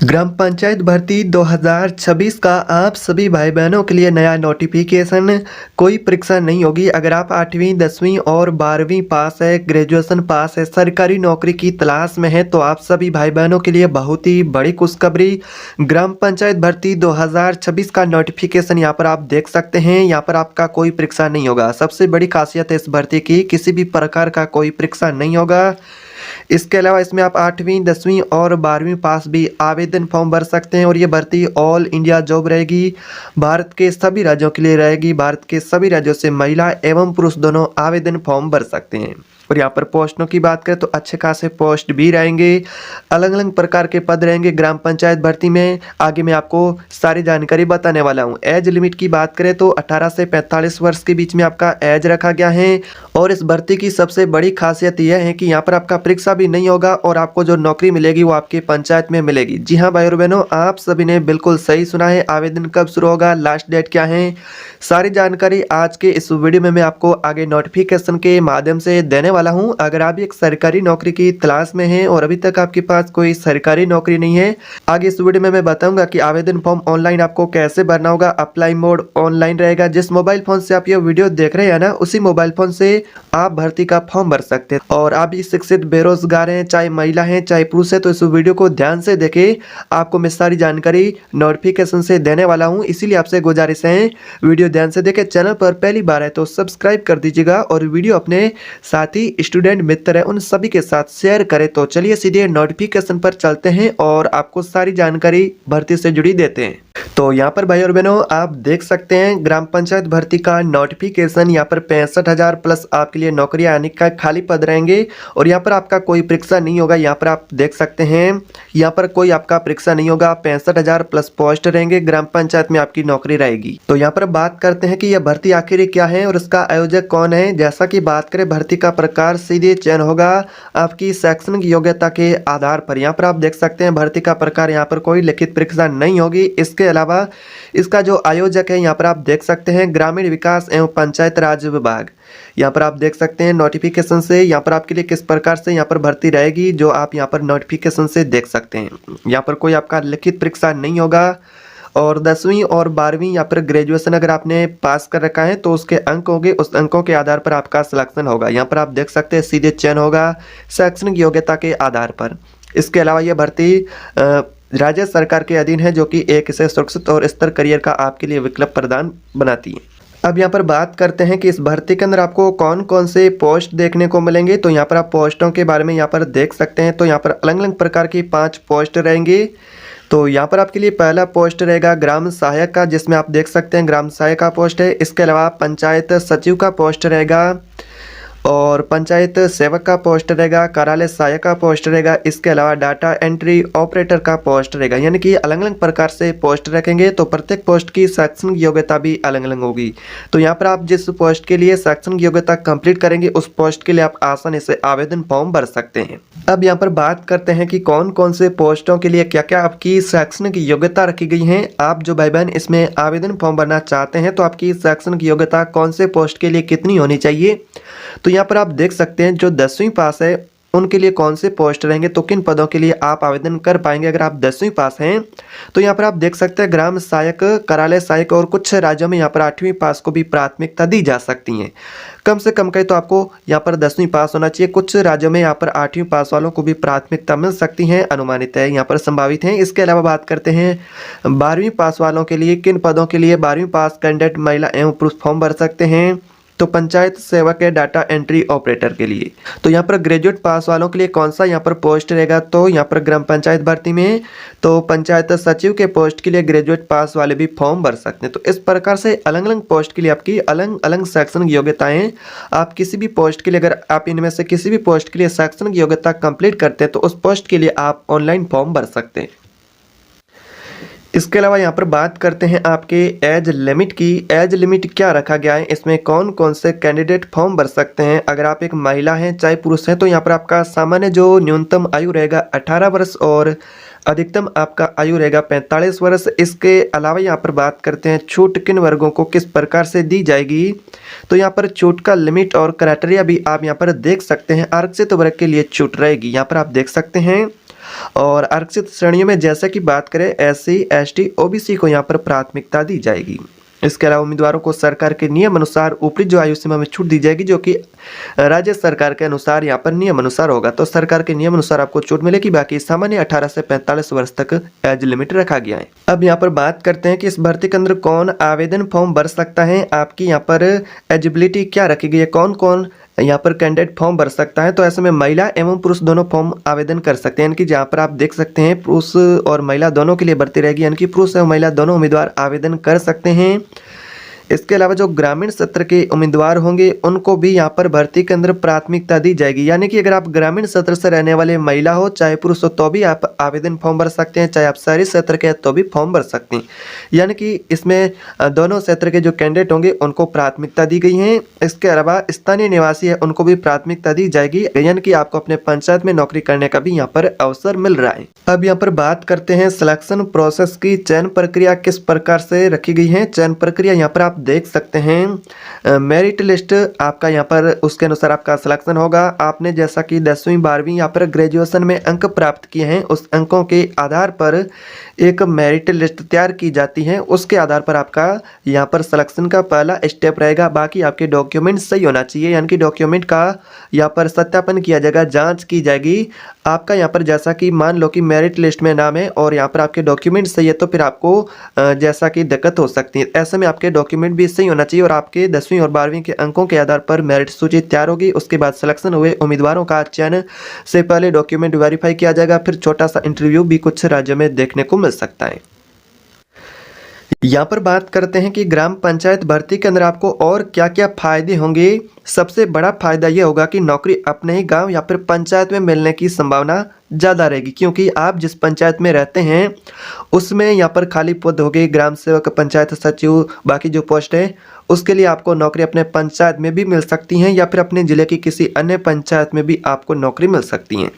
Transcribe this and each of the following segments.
ग्राम पंचायत भर्ती 2026 का आप सभी भाई बहनों के लिए नया नोटिफिकेशन। कोई परीक्षा नहीं होगी। अगर आप 8वीं 10वीं और 12वीं पास है, ग्रेजुएशन पास है, सरकारी नौकरी की तलाश में है, तो आप सभी भाई बहनों के लिए बहुत ही बड़ी खुशखबरी। ग्राम पंचायत भर्ती 2026 का नोटिफिकेशन यहाँ पर आप देख सकते हैं। यहाँ पर आपका कोई परीक्षा नहीं होगा। सबसे बड़ी खासियत है इस भर्ती की, किसी भी प्रकार का कोई परीक्षा नहीं होगा। इसके अलावा इसमें आप 8वीं 10वीं और 12वीं पास भी आवेदन फॉर्म भर सकते हैं और ये भर्ती ऑल इंडिया जॉब रहेगी। भारत के सभी राज्यों के लिए रहेगी। भारत के सभी राज्यों से महिला एवं पुरुष दोनों आवेदन फॉर्म भर सकते हैं। और यहाँ पर पोस्टों की बात करें तो अच्छे खासे पोस्ट भी रहेंगे। अलग अलग प्रकार के पद रहेंगे ग्राम पंचायत भर्ती में। आगे मैं आपको सारी जानकारी बताने वाला हूँ। एज लिमिट की बात करें तो 18 से 45 वर्ष के बीच में आपका एज रखा गया है। और इस भर्ती की सबसे बड़ी खासियत यह है कि यहाँ पर आपका परीक्षा भी नहीं होगा और आपको जो नौकरी मिलेगी वो आपकी पंचायत में मिलेगी। जी हाँ भाई और बहनों, आप सभी ने बिल्कुल सही सुना है। आवेदन कब शुरू होगा, लास्ट डेट क्या है, सारी जानकारी आज के इस वीडियो में मैं आपको आगे नोटिफिकेशन के माध्यम से देने वाला हूं। अगर आप एक सरकारी नौकरी की तलाश में हैं और अभी तक आपके पास कोई सरकारी नौकरी नहीं है, आगे इस वीडियो में मैं बताऊंगा कि आवेदन फॉर्म ऑनलाइन आपको कैसे भरना होगा। अप्लाई मोड ऑनलाइन रहेगा। जिस मोबाइल फोन से आप ये वीडियो देख रहे हैं ना, उसी मोबाइल फोन से आप भर्ती का फॉर्म भर सकते हैं। और आप भी शिक्षित बेरोजगार हैं, चाहे महिला हैं चाहे पुरुष है, तो इस वीडियो को ध्यान से देखें। आपको मैं सारी जानकारी नोटिफिकेशन से देने वाला हूँ, इसीलिए आपसे गुजारिश है वीडियो ध्यान से देखें। चैनल पर पहली बार है तो सब्सक्राइब कर दीजिएगा और वीडियो अपने साथी स्टूडेंट मित्र है उन सभी के साथ शेयर करें। तो चलिए सीधे नोटिफिकेशन पर चलते हैं और आपको सारी जानकारी भर्ती से जुड़ी देते हैं। तो यहाँ पर भाई और बहनों आप देख सकते हैं ग्राम पंचायत भर्ती का नोटिफिकेशन। यहाँ पर 65,000 प्लस आपके लिए नौकरियां आने का खाली पद रहेंगे और यहाँ पर आपका कोई परीक्षा नहीं होगा। यहाँ पर आप देख सकते हैं, यहाँ पर कोई आपका परीक्षा नहीं होगा। 65,000 प्लस पोस्ट रहेंगे। ग्राम पंचायत में आपकी नौकरी रहेगी। तो यहाँ पर बात करते हैं कि यह भर्ती आखिर क्या है और इसका आयोजक कौन है। जैसा कि बात करें, भर्ती का प्रकार सीधे चयन होगा आपकी शैक्षणिक योग्यता के आधार पर। यहाँ पर आप देख सकते हैं भर्ती का प्रकार, यहाँ पर कोई लिखित परीक्षा नहीं होगी। इसके अलावा इसका जो आयोजक है यहाँ पर आप देख सकते हैं ग्रामीण विकास एवं पंचायत राज विभाग। यहाँ पर आप देख सकते हैं नोटिफिकेशन से यहाँ पर आपके लिए किस प्रकार से यहाँ पर भर्ती रहेगी, जो आप यहाँ पर नोटिफिकेशन से देख सकते हैं। यहाँ पर कोई आपका लिखित परीक्षा नहीं होगा। और 10वीं और 12वीं यहाँ पर ग्रेजुएशन अगर आपने पास कर रखा है तो उसके अंक होंगे, उस अंकों के आधार पर आपका सिलेक्शन होगा। यहाँ पर आप देख सकते हैं सीधे चयन होगा शैक्षणिक योग्यता के आधार पर। इसके अलावा यह भर्ती राज्य सरकार के अधीन है, जो कि एक इसे सुरक्षित और स्तर करियर का आपके लिए विकल्प प्रदान बनाती है। अब यहाँ पर बात करते हैं कि इस भर्ती के अंदर आपको कौन कौन से पोस्ट देखने को मिलेंगे। तो यहाँ पर आप पोस्टों के बारे में यहाँ पर देख सकते हैं। तो यहाँ पर अलग अलग प्रकार की 5 पोस्ट रहेंगे। तो यहाँ पर आपके लिए पहला पोस्ट रहेगा ग्राम सहायक का, जिसमें आप देख सकते हैं ग्राम सहायक का पोस्ट है। इसके अलावा पंचायत सचिव का पोस्ट रहेगा और पंचायत सेवक का पोस्ट रहेगा, कार्यालय सहायक का पोस्ट रहेगा। इसके अलावा डाटा एंट्री ऑपरेटर का पोस्ट रहेगा। यानी कि अलग अलग प्रकार से पोस्ट रखेंगे, तो प्रत्येक पोस्ट की शैक्षणिक योग्यता भी अलग अलग होगी। तो यहाँ पर आप जिस पोस्ट के लिए शैक्षणिक योग्यता कंप्लीट करेंगे, उस पोस्ट के लिए आप आसानी से आवेदन फॉर्म भर सकते हैं। अब यहाँ पर बात करते हैं कि कौन कौन से पोस्टों के लिए क्या क्या आपकी शैक्षणिक योग्यता रखी गई है। आप जो भाई बहन इसमें आवेदन फॉर्म भरना चाहते हैं, तो आपकी शैक्षणिक योग्यता कौन से पोस्ट के लिए कितनी होनी चाहिए। तो यहाँ पर आप देख सकते हैं जो 10वीं पास है उनके लिए कौन से पोस्ट रहेंगे, तो किन पदों के लिए आप आवेदन कर पाएंगे अगर आप 10वीं पास हैं। तो यहाँ पर आप देख सकते हैं ग्राम सहायक, कार्यालय सहायक और कुछ राज्यों में यहाँ पर 8वीं पास को भी प्राथमिकता दी जा सकती है। कम से कम कहीं तो आपको यहाँ पर 10वीं पास होना चाहिए। कुछ राज्यों में यहाँ पर 8वीं पास वालों को भी प्राथमिकता मिल सकती है, अनुमानित है, यहाँ पर संभावित है। इसके अलावा बात करते हैं 12वीं पास वालों के लिए, किन पदों के लिए 12वीं पास कैंडिडेट महिला एवं पुरुष फॉर्म भर सकते हैं। तो पंचायत सेवक है डाटा एंट्री ऑपरेटर के लिए। तो यहाँ पर ग्रेजुएट पास वालों के लिए कौन सा यहाँ पर पोस्ट रहेगा, तो यहाँ पर ग्राम पंचायत भर्ती में तो पंचायत सचिव के पोस्ट के लिए ग्रेजुएट पास वाले भी फॉर्म भर सकते हैं। तो इस प्रकार से अलग अलग पोस्ट के लिए आपकी अलग अलग शैक्षणिक योग्यताएं। आप किसी भी पोस्ट के लिए, अगर आप इनमें से किसी भी पोस्ट के लिए शैक्षणिक योग्यता कंप्लीट करते हैं, तो उस पोस्ट के लिए आप ऑनलाइन फॉर्म भर सकते हैं। इसके अलावा यहाँ पर बात करते हैं आपके एज लिमिट की। एज लिमिट क्या रखा गया है, इसमें कौन कौन से कैंडिडेट फॉर्म भर सकते हैं। अगर आप एक महिला हैं चाहे पुरुष हैं, तो यहाँ पर आपका सामान्य जो न्यूनतम आयु रहेगा 18 वर्ष और अधिकतम आपका आयु रहेगा 45 वर्ष। इसके अलावा यहाँ पर बात करते हैं छूट किन वर्गों को किस प्रकार से दी जाएगी। तो यहाँ पर छूट का लिमिट और क्राइटेरिया भी आप यहाँ पर देख सकते हैं। आरक्षित वर्ग के लिए छूट रहेगी, यहाँ पर आप देख सकते हैं। और आरक्षित श्रेणियों में जैसे कि बात करें SC ST OBC को यहाँ पर प्राथमिकता दी जाएगी। इसके अलावा उम्मीदवारों को सरकार के नियम अनुसार ऊपरी जो आयु सीमा में छूट दी जाएगी, जो कि राज्य सरकार के अनुसार यहाँ पर नियम अनुसार होगा। तो सरकार के नियम अनुसार आपको छूट मिलेगी। बाकी सामान्य 18 से 45 वर्ष तक एज लिमिट रखा गया है। अब यहाँ पर बात करते हैं कि इस भर्ती के अंदर कौन आवेदन फॉर्म भर सकता है, आपकी यहाँ पर एलिजिबिलिटी क्या रखी गई है, कौन कौन यहाँ पर कैंडिडेट फॉर्म भर सकता है। तो ऐसे में महिला एवं पुरुष दोनों फॉर्म आवेदन कर सकते हैं। यानी कि जहाँ पर आप देख सकते हैं पुरुष और महिला दोनों के लिए भर्ती रहेगी, यानी कि पुरुष और महिला दोनों उम्मीदवार आवेदन कर सकते हैं। इसके अलावा जो ग्रामीण क्षेत्र के उम्मीदवार होंगे उनको भी यहाँ पर भर्ती के अंदर प्राथमिकता दी जाएगी। यानी कि अगर आप ग्रामीण क्षेत्र से रहने वाले महिला हो चाहे पुरुष हो तो भी आप आवेदन फॉर्म भर सकते हैं, चाहे आप शहरी क्षेत्र के तो भी फॉर्म भर सकते हैं। यानी कि इसमें दोनों क्षेत्र के जो कैंडिडेट होंगे उनको प्राथमिकता दी गई है। इसके अलावा स्थानीय निवासी है उनको भी प्राथमिकता दी जाएगी, यानी कि आपको अपने पंचायत में नौकरी करने का भी यहाँ पर अवसर मिल रहा है। अब यहाँ पर बात करते हैं सिलेक्शन प्रोसेस की। चयन प्रक्रिया किस प्रकार से रखी गई है। चयन प्रक्रिया यहाँ पर आप देख सकते हैं, मेरिट लिस्ट आपका यहाँ पर उसके अनुसार आपका सिलेक्शन होगा। आपने जैसा कि 10वीं 12वीं यहाँ पर ग्रेजुएशन में अंक प्राप्त किए हैं, उस अंकों के आधार पर एक मेरिट लिस्ट तैयार की जाती है। उसके आधार पर आपका यहाँ पर सिलेक्शन का पहला स्टेप रहेगा। बाकी आपके डॉक्यूमेंट सही होना चाहिए, यानी कि डॉक्यूमेंट का यहाँ पर सत्यापन किया जाएगा, जांच की जाएगी। आपका यहाँ पर जैसा कि मान लो कि मेरिट लिस्ट में नाम है और यहाँ पर आपके डॉक्यूमेंट सही है तो फिर आपको जैसा कि दिक्कत हो सकती है। ऐसे में आपके डॉक्यूमेंट भी सही होना चाहिए और आपके 10वीं और 12वीं के अंकों के आधार पर मेरिट सूची तैयार होगी। उसके बाद सिलेक्शन हुए उम्मीदवारों का चयन से पहले डॉक्यूमेंट वेरीफाई किया जाएगा, फिर छोटा सा इंटरव्यू भी कुछ राज्यों में देखने को मिल सकता है। यहाँ पर बात करते हैं कि ग्राम पंचायत भर्ती के अंदर आपको और क्या क्या फायदे होंगे। सबसे बड़ा फायदा ये होगा कि नौकरी अपने ही गांव या फिर पंचायत में मिलने की संभावना ज़्यादा रहेगी, क्योंकि आप जिस पंचायत में रहते हैं उसमें यहाँ पर खाली पद होंगे, ग्राम सेवक, पंचायत सचिव, बाकी जो पोस्ट है उसके लिए आपको नौकरी अपने पंचायत में भी मिल सकती हैं या फिर अपने ज़िले की किसी अन्य पंचायत में भी आपको नौकरी मिल सकती हैं।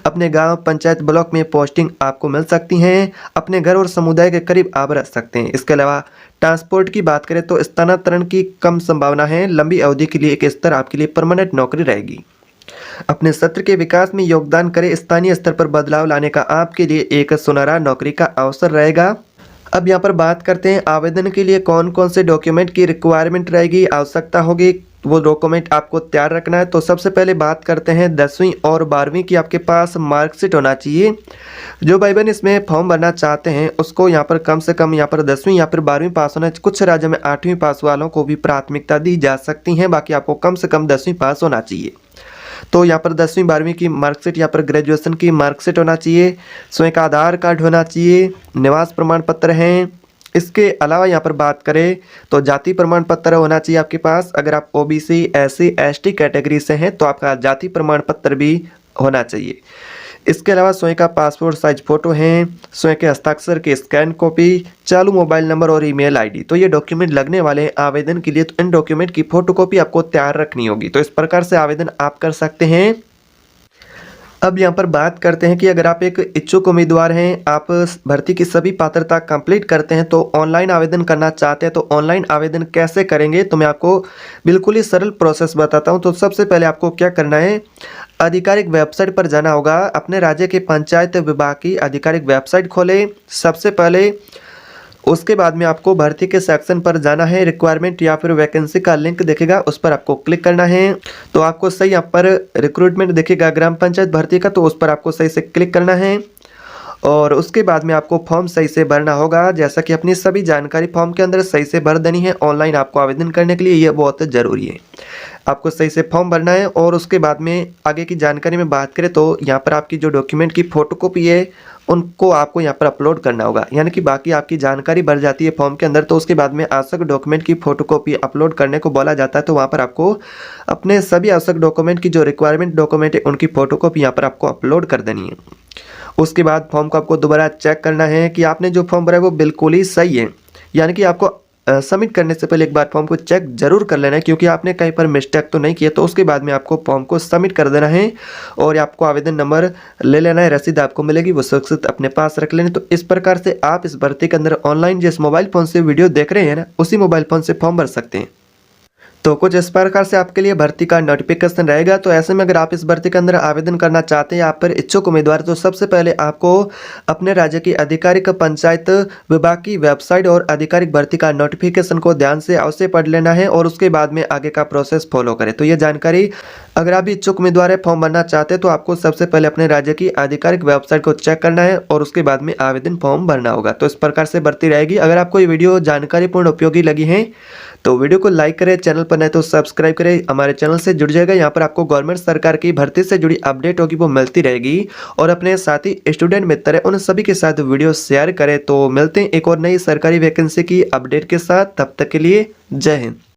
अपने गांव, पंचायत, ब्लॉक में पोस्टिंग आपको मिल सकती हैं। अपने घर और समुदाय के करीब आप रह सकते हैं। इसके अलावा ट्रांसपोर्ट की बात करें तो स्थानांतरण की कम संभावना है। लंबी अवधि के लिए एक स्तर आपके लिए परमानेंट नौकरी रहेगी। अपने क्षेत्र के विकास में योगदान करें, स्थानीय स्तर पर बदलाव लाने का आपके लिए एक सुनहरा नौकरी का अवसर रहेगा। अब यहाँ पर बात करते हैं आवेदन के लिए कौन कौन से डॉक्यूमेंट की रिक्वायरमेंट रहेगी, आवश्यकता होगी, वो डॉक्यूमेंट आपको तैयार रखना है। तो सबसे पहले बात करते हैं 10वीं और 12वीं की आपके पास मार्कशीट होना चाहिए। जो भाई बहन इसमें फॉर्म भरना चाहते हैं उसको यहाँ पर कम से कम यहाँ पर 10वीं या फिर 12वीं पास होना चाहिए। कुछ राज्यों में 8वीं पास वालों को भी प्राथमिकता दी जा सकती है, बाकी आपको कम से कम 10वीं पास होना चाहिए। तो यहाँ पर 10वीं 12वीं की मार्कशीट, यहाँ पर ग्रेजुएशन की मार्कशीट होना चाहिए, स्वयं का आधार कार्ड होना चाहिए, निवास प्रमाण पत्र हैं। इसके अलावा यहाँ पर बात करें तो जाति प्रमाण पत्र होना चाहिए आपके पास। अगर आप OBC SC ST कैटेगरी से हैं तो आपका जाति प्रमाण पत्र भी होना चाहिए। इसके अलावा स्वयं का पासपोर्ट साइज फ़ोटो हैं, स्वयं के हस्ताक्षर की स्कैन कॉपी, चालू मोबाइल नंबर और ईमेल आईडी। तो ये डॉक्यूमेंट लगने वाले हैं आवेदन के लिए, तो इन डॉक्यूमेंट की फ़ोटोकॉपी आपको तैयार रखनी होगी। तो इस प्रकार से आवेदन आप कर सकते हैं। अब यहाँ पर बात करते हैं कि अगर आप एक इच्छुक उम्मीदवार हैं, आप भर्ती की सभी पात्रता कंप्लीट करते हैं तो ऑनलाइन आवेदन करना चाहते हैं, तो ऑनलाइन आवेदन कैसे करेंगे तो मैं आपको बिल्कुल ही सरल प्रोसेस बताता हूँ। तो सबसे पहले आपको क्या करना है, आधिकारिक वेबसाइट पर जाना होगा। अपने राज्य के पंचायत विभाग की आधिकारिक वेबसाइट खोलें सबसे पहले। उसके बाद में आपको भर्ती के सेक्शन पर जाना है, रिक्वायरमेंट या फिर वैकेंसी का लिंक दिखेगा, उस पर आपको क्लिक करना है। तो आपको सही यहाँ पर रिक्रूटमेंट दिखेगा ग्राम पंचायत भर्ती का, तो उस पर आपको सही से क्लिक करना है और उसके बाद में आपको फॉर्म सही से भरना होगा। जैसा कि अपनी सभी जानकारी फॉर्म के अंदर सही से भर देनी है। ऑनलाइन आपको आवेदन करने के लिए ये बहुत ज़रूरी है, आपको सही से फॉर्म भरना है। और उसके बाद में आगे की जानकारी में बात करें तो यहाँ पर आपकी जो डॉक्यूमेंट की फ़ोटोकॉपी है उनको आपको यहाँ पर अपलोड करना होगा। यानी कि बाकी आपकी जानकारी भर जाती है फॉर्म के अंदर, तो उसके बाद में आवश्यक डॉक्यूमेंट की फ़ोटोकॉपी अपलोड करने को बोला जाता है। तो वहाँ पर आपको अपने सभी आवश्यक डॉक्यूमेंट की जो रिक्वायरमेंट डॉक्यूमेंट है उनकी फ़ोटोकॉपी यहाँ पर आपको अपलोड कर देनी है। उसके बाद फॉर्म को आपको दोबारा चेक करना है कि आपने जो फॉर्म भरा है वो बिल्कुल ही सही है। यानी कि आपको सबमिट करने से पहले एक बार फॉर्म को चेक जरूर कर लेना है, क्योंकि आपने कहीं पर मिस्टेक तो नहीं किया। तो उसके बाद में आपको फॉर्म को सबमिट कर देना है और आपको आवेदन नंबर ले लेना है, रसीद आपको मिलेगी, वो सुरक्षित अपने पास रख लेना। तो इस प्रकार से आप इस भर्ती के अंदर ऑनलाइन जिस मोबाइल फ़ोन से वीडियो देख रहे हैं ना, उसी मोबाइल फ़ोन से फॉर्म भर सकते हैं। तो कुछ इस प्रकार से आपके लिए भर्ती का नोटिफिकेशन रहेगा। तो ऐसे में अगर आप इस भर्ती के अंदर आवेदन करना चाहते हैं, आप पर इच्छुक उम्मीदवार, तो सबसे पहले आपको अपने राज्य की आधिकारिक पंचायत विभाग की वेबसाइट और आधिकारिक भर्ती का नोटिफिकेशन को ध्यान से अवश्य पढ़ लेना है और उसके बाद में आगे का प्रोसेस फॉलो करें। तो ये जानकारी, अगर आप भी इच्छुक उम्मीदवार है, फॉर्म भरना चाहते हैं, तो आपको सबसे पहले अपने राज्य की आधिकारिक वेबसाइट को चेक करना है और उसके बाद में आवेदन फॉर्म भरना होगा। तो इस प्रकार से भर्ती रहेगी। अगर आपको ये वीडियो जानकारीपूर्ण उपयोगी लगी है तो वीडियो को लाइक करें, चैनल पर नए तो सब्सक्राइब करें, हमारे चैनल से जुड़ जाएगा। यहाँ पर आपको गवर्नमेंट सरकार की भर्ती से जुड़ी अपडेट होगी वो मिलती रहेगी। और अपने साथी स्टूडेंट मित्र हैं उन सभी के साथ वीडियो शेयर करें। तो मिलते हैं एक और नई सरकारी वैकेंसी की अपडेट के साथ, तब तक के लिए जय हिंद।